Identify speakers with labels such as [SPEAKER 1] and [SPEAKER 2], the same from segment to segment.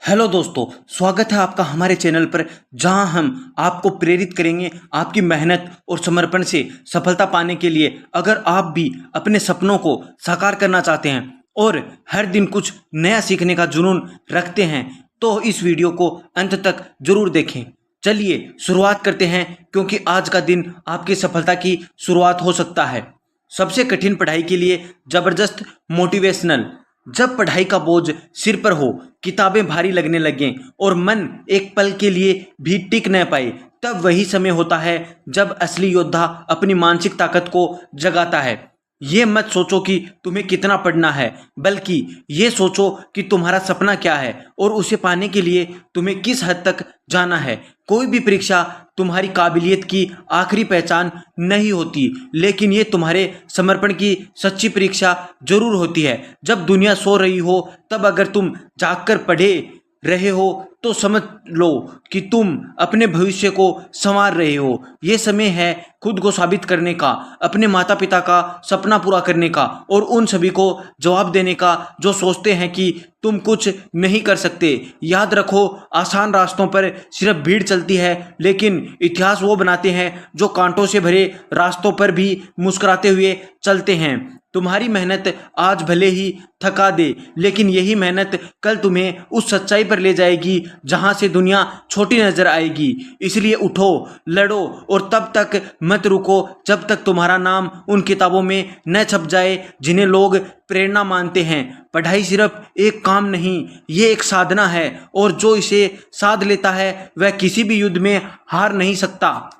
[SPEAKER 1] Hello दोस्तों, स्वागत है आपका हमारे चैनल पर जहां हम आपको प्रेरित करेंगे आपकी मेहनत और समर्पण से सफलता पाने के लिए। अगर आप भी अपने सपनों को साकार करना चाहते हैं और हर दिन कुछ नया सीखने का जुनून रखते हैं तो इस वीडियो को अंत तक जरूर देखें। चलिए शुरुआत करते हैं, क्योंकि आज का दिन आपकी सफलता की शुरुआत हो सकता है। सबसे कठिन पढ़ाई के लिए जबरदस्त मोटिवेशनल। जब पढ़ाई का बोझ सिर पर हो, किताबें भारी लगने लगें और मन एक पल के लिए भी टिक न पाए, तब वही समय होता है जब असली योद्धा अपनी मानसिक ताकत को जगाता है। ये मत सोचो कि तुम्हें कितना पढ़ना है, बल्कि ये सोचो कि तुम्हारा सपना क्या है और उसे पाने के लिए तुम्हें किस हद तक जाना है। कोई भी परीक्षा तुम्हारी काबिलियत की आखिरी पहचान नहीं होती, लेकिन ये तुम्हारे समर्पण की सच्ची परीक्षा जरूर होती है। जब दुनिया सो रही हो, तब अगर तुम जागकर पढ़े रहे हो तो समझ लो कि तुम अपने भविष्य को संवार रहे हो। ये समय है खुद को साबित करने का, अपने माता पिता का सपना पूरा करने का और उन सभी को जवाब देने का जो सोचते हैं कि तुम कुछ नहीं कर सकते। याद रखो, आसान रास्तों पर सिर्फ भीड़ चलती है, लेकिन इतिहास वो बनाते हैं जो कांटों से भरे रास्तों पर भी मुस्कुराते हुए चलते हैं। तुम्हारी मेहनत आज भले ही थका दे, लेकिन यही मेहनत कल तुम्हें उस सच्चाई पर ले जाएगी जहां से दुनिया छोटी नजर आएगी। इसलिए उठो, लड़ो और तब तक मत रुको जब तक तुम्हारा नाम उन किताबों में न छप जाए जिन्हें लोग प्रेरणा मानते हैं। पढ़ाई सिर्फ एक काम नहीं, ये एक साधना है, और जो इसे साध लेता है वह किसी भी युद्ध में हार नहीं सकता।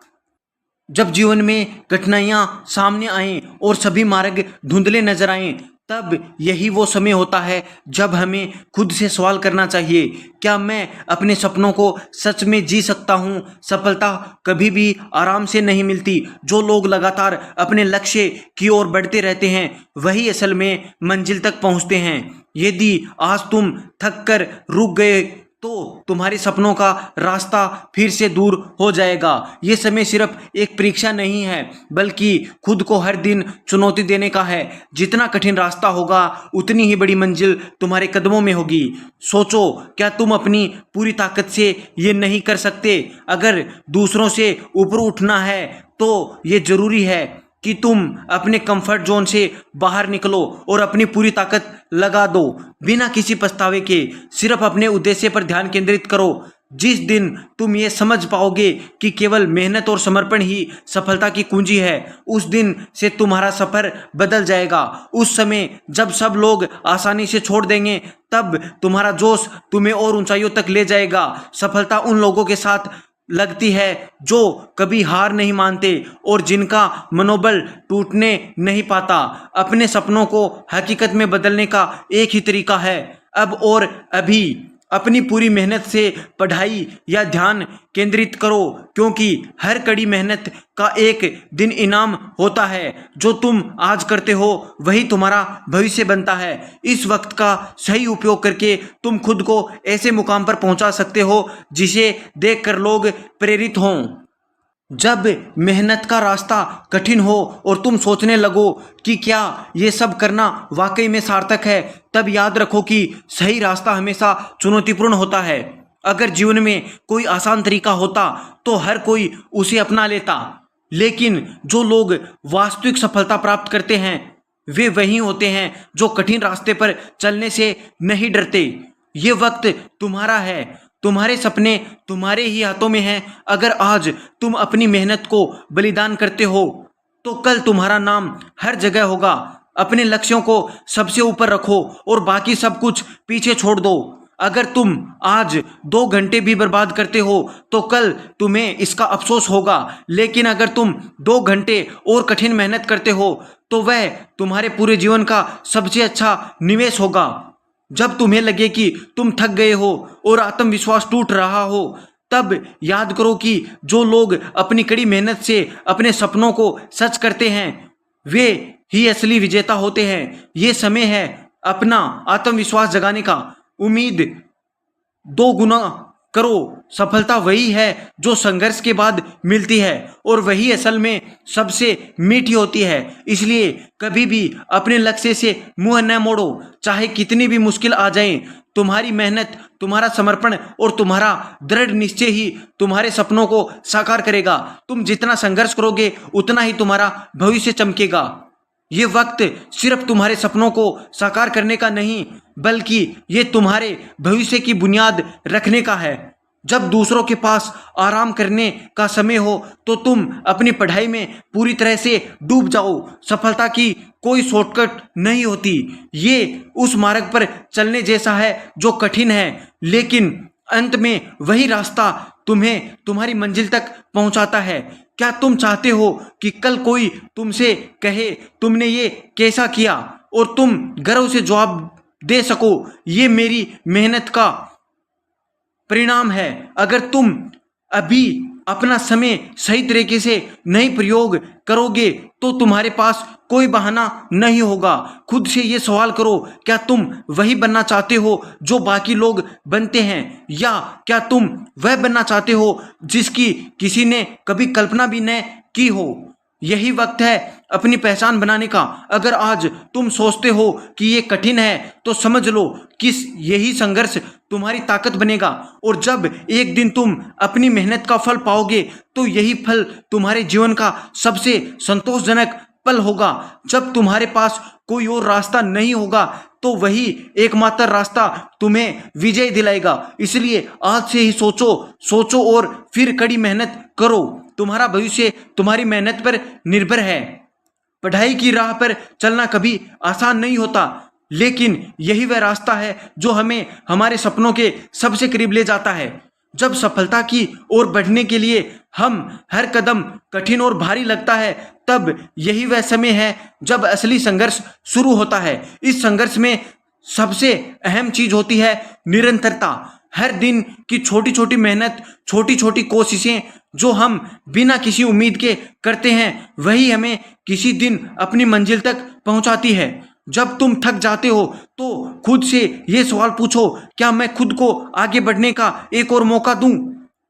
[SPEAKER 1] जब जीवन में कठिनाइयां सामने आएं और सभी मार्ग धुंधले नजर आएं, तब यही वो समय होता है जब हमें खुद से सवाल करना चाहिए, क्या मैं अपने सपनों को सच में जी सकता हूँ? सफलता कभी भी आराम से नहीं मिलती। जो लोग लगातार अपने लक्ष्य की ओर बढ़ते रहते हैं वही असल में मंजिल तक पहुँचते हैं। यदि आज तुम थक कर रुक गए तो तुम्हारे सपनों का रास्ता फिर से दूर हो जाएगा। ये समय सिर्फ एक परीक्षा नहीं है, बल्कि खुद को हर दिन चुनौती देने का है। जितना कठिन रास्ता होगा, उतनी ही बड़ी मंजिल तुम्हारे कदमों में होगी। सोचो, क्या तुम अपनी पूरी ताकत से ये नहीं कर सकते? अगर दूसरों से ऊपर उठना है तो ये जरूरी है कि तुम अपने कंफर्ट जोन से बाहर निकलो और अपनी पूरी ताकत लगा दो, बिना किसी पछतावे के। सिर्फ अपने उद्देश्य पर ध्यान केंद्रित करो। जिस दिन तुम ये समझ पाओगे कि केवल मेहनत और समर्पण ही सफलता की कुंजी है, उस दिन से तुम्हारा सफर बदल जाएगा। उस समय जब सब लोग आसानी से छोड़ देंगे, तब तुम्हारा जोश तुम्हें और ऊंचाइयों तक ले जाएगा। सफलता उन लोगों के साथ लगती है जो कभी हार नहीं मानते और जिनका मनोबल टूटने नहीं पाता। अपने सपनों को हकीकत में बदलने का एक ही तरीका है, अब और अभी। अपनी पूरी मेहनत से पढ़ाई या ध्यान केंद्रित करो, क्योंकि हर कड़ी मेहनत का एक दिन इनाम होता है। जो तुम आज करते हो वही तुम्हारा भविष्य बनता है। इस वक्त का सही उपयोग करके तुम खुद को ऐसे मुकाम पर पहुंचा सकते हो जिसे देखकर लोग प्रेरित हों। जब मेहनत का रास्ता कठिन हो और तुम सोचने लगो कि क्या ये सब करना वाकई में सार्थक है, तब याद रखो कि सही रास्ता हमेशा चुनौतीपूर्ण होता है। अगर जीवन में कोई आसान तरीका होता तो हर कोई उसे अपना लेता, लेकिन जो लोग वास्तविक सफलता प्राप्त करते हैं वे वही होते हैं जो कठिन रास्ते पर चलने से नहीं डरते। ये वक्त तुम्हारा है, तुम्हारे सपने तुम्हारे ही हाथों में हैं। अगर आज तुम अपनी मेहनत को बलिदान करते हो तो कल तुम्हारा नाम हर जगह होगा। अपने लक्ष्यों को सबसे ऊपर रखो और बाकी सब कुछ पीछे छोड़ दो। अगर तुम आज 2 घंटे भी बर्बाद करते हो तो कल तुम्हें इसका अफसोस होगा, लेकिन अगर तुम 2 घंटे और कठिन मेहनत करते हो तो वह तुम्हारे पूरे जीवन का सबसे अच्छा निवेश होगा। जब तुम्हें लगे कि तुम थक गए हो और आत्मविश्वास टूट रहा हो, तब याद करो कि जो लोग अपनी कड़ी मेहनत से अपने सपनों को सच करते हैं वे ही असली विजेता होते हैं। ये समय है अपना आत्मविश्वास जगाने का। उम्मीद 2 गुना करो। सफलता वही है जो संघर्ष के बाद मिलती है और वही असल में सबसे मीठी होती है। इसलिए कभी भी अपने लक्ष्य से मुंह न मोड़ो, चाहे कितनी भी मुश्किल आ जाए। तुम्हारी मेहनत, तुम्हारा समर्पण और तुम्हारा दृढ़ निश्चय ही तुम्हारे सपनों को साकार करेगा। तुम जितना संघर्ष करोगे उतना ही तुम्हारा भविष्य चमकेगा। ये वक्त सिर्फ तुम्हारे सपनों को साकार करने का नहीं, बल्कि ये तुम्हारे भविष्य की बुनियाद रखने का है। जब दूसरों के पास आराम करने का समय हो तो तुम अपनी पढ़ाई में पूरी तरह से डूब जाओ। सफलता की कोई शॉर्टकट नहीं होती। ये उस मार्ग पर चलने जैसा है जो कठिन है, लेकिन अंत में वही रास्ता तुम्हें तुम्हारी मंजिल तक पहुंचाता है। क्या तुम चाहते हो कि कल कोई तुमसे कहे तुमने ये कैसा किया और तुम गर्व से जवाब दे सको, ये मेरी मेहनत का परिणाम है। अगर तुम अभी अपना समय सही तरीके से नहीं प्रयोग करोगे तो तुम्हारे पास कोई बहाना नहीं होगा। खुद से ये सवाल करो, क्या तुम वही बनना चाहते हो जो बाकी लोग बनते हैं, या क्या तुम वह बनना चाहते हो जिसकी किसी ने कभी कल्पना भी न की हो। यही वक्त है अपनी पहचान बनाने का। अगर आज तुम सोचते हो कि ये कठिन है तो समझ लो कि यही संघर्ष तुम्हारी ताकत बनेगा, और जब एक दिन तुम अपनी मेहनत का फल पाओगे तो यही फल तुम्हारे जीवन का सबसे संतोषजनक पल होगा। जब तुम्हारे पास कोई और रास्ता नहीं होगा तो वही एकमात्र रास्ता तुम्हें विजय दिलाएगा। इसलिए आज से ही सोचो और फिर कड़ी मेहनत करो। तुम्हारा भविष्य तुम्हारी मेहनत पर निर्भर है। पढ़ाई की राह पर चलना कभी आसान नहीं होता, लेकिन यही वह रास्ता है जो हमें हमारे सपनों के सबसे करीब ले जाता है। जब सफलता की ओर बढ़ने के लिए हम हर कदम कठिन और भारी लगता है, तब यही वह समय है जब असली संघर्ष शुरू होता है। इस संघर्ष में सबसे अहम चीज होती है निरंतरता। हर दिन की छोटी छोटी मेहनत, छोटी छोटी कोशिशें जो हम बिना किसी उम्मीद के करते हैं, वही हमें किसी दिन अपनी मंजिल तक पहुंचाती है। जब तुम थक जाते हो तो खुद से ये सवाल पूछो, क्या मैं खुद को आगे बढ़ने का एक और मौका दूं?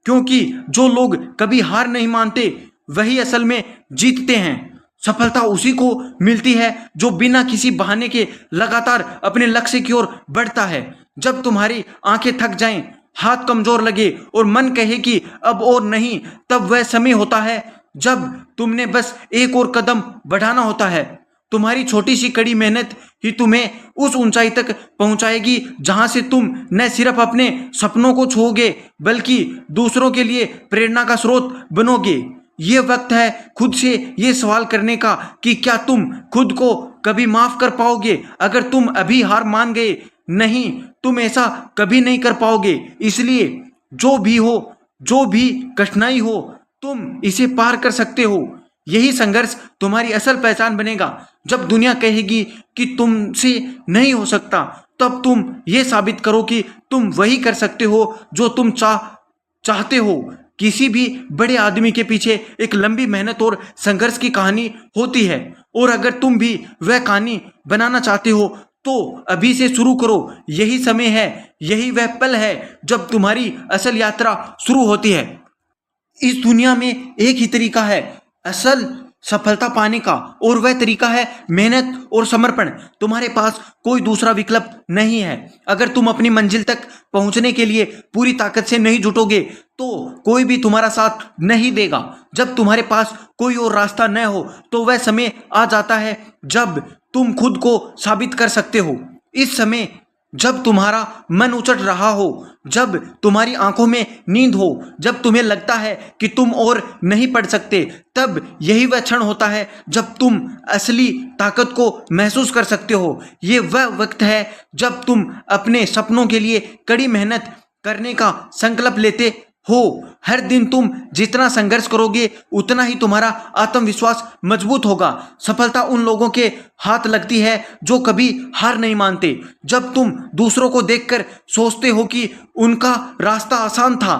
[SPEAKER 1] क्योंकि जो लोग कभी हार नहीं मानते वही असल में जीतते हैं। सफलता उसी को मिलती है जो बिना किसी बहाने के लगातार अपने लक्ष्य की ओर बढ़ता है। जब तुम्हारी आंखें थक जाएं, हाथ कमजोर लगे और मन कहे कि अब और नहीं, तब वह समय होता है जब तुमने बस एक और कदम बढ़ाना होता है। तुम्हारी छोटी सी कड़ी मेहनत ही तुम्हें उस ऊंचाई तक पहुंचाएगी जहां से तुम न सिर्फ अपने सपनों को छूओगे बल्कि दूसरों के लिए प्रेरणा का स्रोत बनोगे। ये वक्त है खुद से ये सवाल करने का कि क्या तुम खुद को कभी माफ कर पाओगे। अगर तुम अभी हार मान गए, नहीं, तुम ऐसा कभी नहीं कर पाओगे। इसलिए जो भी हो, जो भी कठिनाई हो, तुम इसे पार कर सकते हो। यही संघर्ष तुम्हारी असल पहचान बनेगा। जब दुनिया कहेगी कि तुमसे नहीं हो सकता, तब तुम ये साबित करो कि तुम वही कर सकते हो जो तुम चाहते हो। किसी भी बड़े आदमी के पीछे एक लंबी मेहनत और संघर्ष की कहानी होती है, और अगर तुम भी वह कहानी बनाना चाहते हो तो अभी से शुरू करो। यही समय है, यही वह पल है जब तुम्हारी असल यात्रा शुरू होती है। इस दुनिया में एक ही तरीका है असल सफलता पाने का, और वह तरीका है मेहनत और समर्पण। तुम्हारे पास कोई दूसरा विकल्प नहीं है। अगर तुम अपनी मंजिल तक पहुंचने के लिए पूरी ताकत से नहीं जुटोगे तो कोई भी तुम्हारा साथ नहीं देगा। जब तुम्हारे पास कोई और रास्ता न हो तो वह समय आ जाता है जब तुम खुद को साबित कर सकते हो। इस समय जब तुम्हारा मन उचट रहा हो, जब तुम्हारी आंखों में नींद हो, जब तुम्हें लगता है कि तुम और नहीं पढ़ सकते, तब यही वह क्षण होता है जब तुम असली ताकत को महसूस कर सकते हो। ये वह वक्त है जब तुम अपने सपनों के लिए कड़ी मेहनत करने का संकल्प लेते हो। हर दिन तुम जितना संघर्ष करोगे उतना ही तुम्हारा आत्मविश्वास मजबूत होगा। सफलता उन लोगों के हाथ लगती है जो कभी हार नहीं मानते। जब तुम दूसरों को देखकर सोचते हो कि उनका रास्ता आसान था,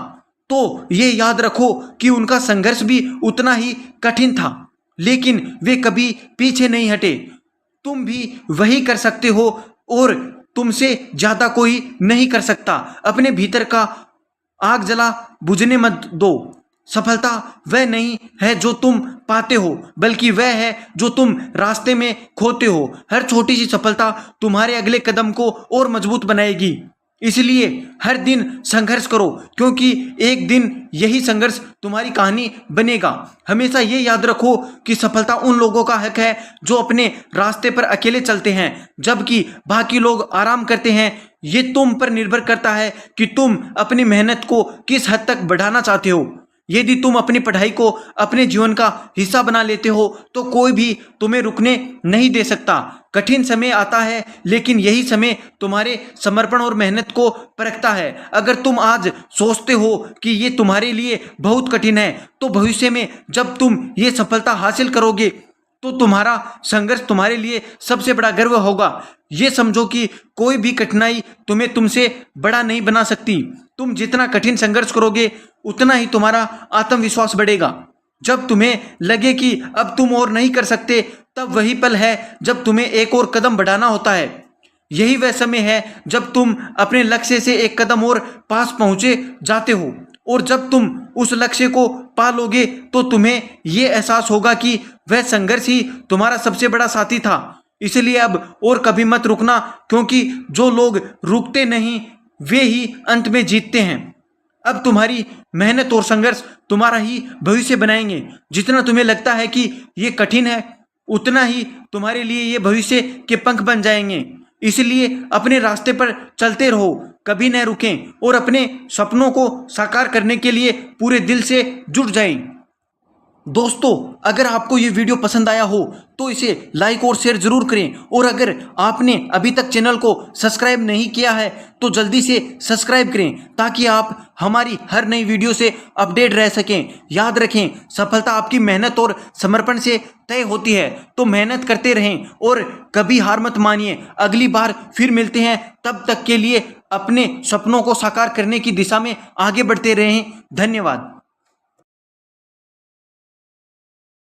[SPEAKER 1] तो ये याद रखो कि उनका संघर्ष भी उतना ही कठिन था, लेकिन वे कभी पीछे नहीं हटे। तुम भी वही कर सकते हो और तुमसे ज्यादा कोई नहीं कर सकता। अपने भीतर का आग जला बुझने मत दो। सफलता वह नहीं है जो तुम पाते हो, बल्कि वह है जो तुम रास्ते में खोते हो। हर छोटी सी सफलता तुम्हारे अगले कदम को और मजबूत बनाएगी। इसलिए हर दिन संघर्ष करो, क्योंकि एक दिन यही संघर्ष तुम्हारी कहानी बनेगा। हमेशा ये याद रखो कि सफलता उन लोगों का हक है जो अपने रास्ते पर अकेले चलते हैं, जबकि बाकी लोग आराम करते हैं। ये तुम पर निर्भर करता है कि तुम अपनी मेहनत को किस हद तक बढ़ाना चाहते हो। यदि तुम अपनी पढ़ाई को अपने जीवन का हिस्सा बना लेते हो तो कोई भी तुम्हें रुकने नहीं दे सकता। कठिन समय आता है, लेकिन यही समय तुम्हारे समर्पण और मेहनत को परखता है। अगर तुम आज सोचते हो कि ये तुम्हारे लिए बहुत कठिन है, तो भविष्य में जब तुम ये सफलता हासिल करोगे तो तुम्हारा संघर्ष तुम्हारे लिए सबसे बड़ा गर्व होगा। ये समझो कि कोई भी कठिनाई तुम्हें तुमसे बड़ा नहीं बना सकती। तुम जितना कठिन संघर्ष करोगे उतना ही तुम्हारा आत्मविश्वास बढ़ेगा। जब तुम्हें लगे कि अब तुम और नहीं कर सकते, तब वही पल है जब तुम्हें एक और कदम बढ़ाना होता है। यही वह समय है जब तुम अपने लक्ष्य से एक कदम और पास पहुंचे जाते हो, और जब तुम उस लक्ष्य को पा लोगे तो तुम्हें यह एहसास होगा कि वह संघर्ष ही तुम्हारा सबसे बड़ा साथी था। इसलिए अब और कभी मत रुकना, क्योंकि जो लोग रुकते नहीं वे ही अंत में जीतते हैं। अब तुम्हारी मेहनत और संघर्ष तुम्हारा ही भविष्य बनाएंगे। जितना तुम्हें लगता है कि ये कठिन है, उतना ही तुम्हारे लिए ये भविष्य के पंख बन जाएंगे। इसलिए अपने रास्ते पर चलते रहो, कभी न रुकें, और अपने सपनों को साकार करने के लिए पूरे दिल से जुट जाएं। दोस्तों, अगर आपको ये वीडियो पसंद आया हो तो इसे लाइक और शेयर जरूर करें, और अगर आपने अभी तक चैनल को सब्सक्राइब नहीं किया है तो जल्दी से सब्सक्राइब करें, ताकि आप हमारी हर नई वीडियो से अपडेट रह सकें। याद रखें, सफलता आपकी मेहनत और समर्पण से तय होती है। तो मेहनत करते रहें और कभी हार मत मानिए। अगली बार फिर मिलते हैं, तब तक के लिए अपने सपनों को साकार करने की दिशा में आगे बढ़ते रहें। धन्यवाद।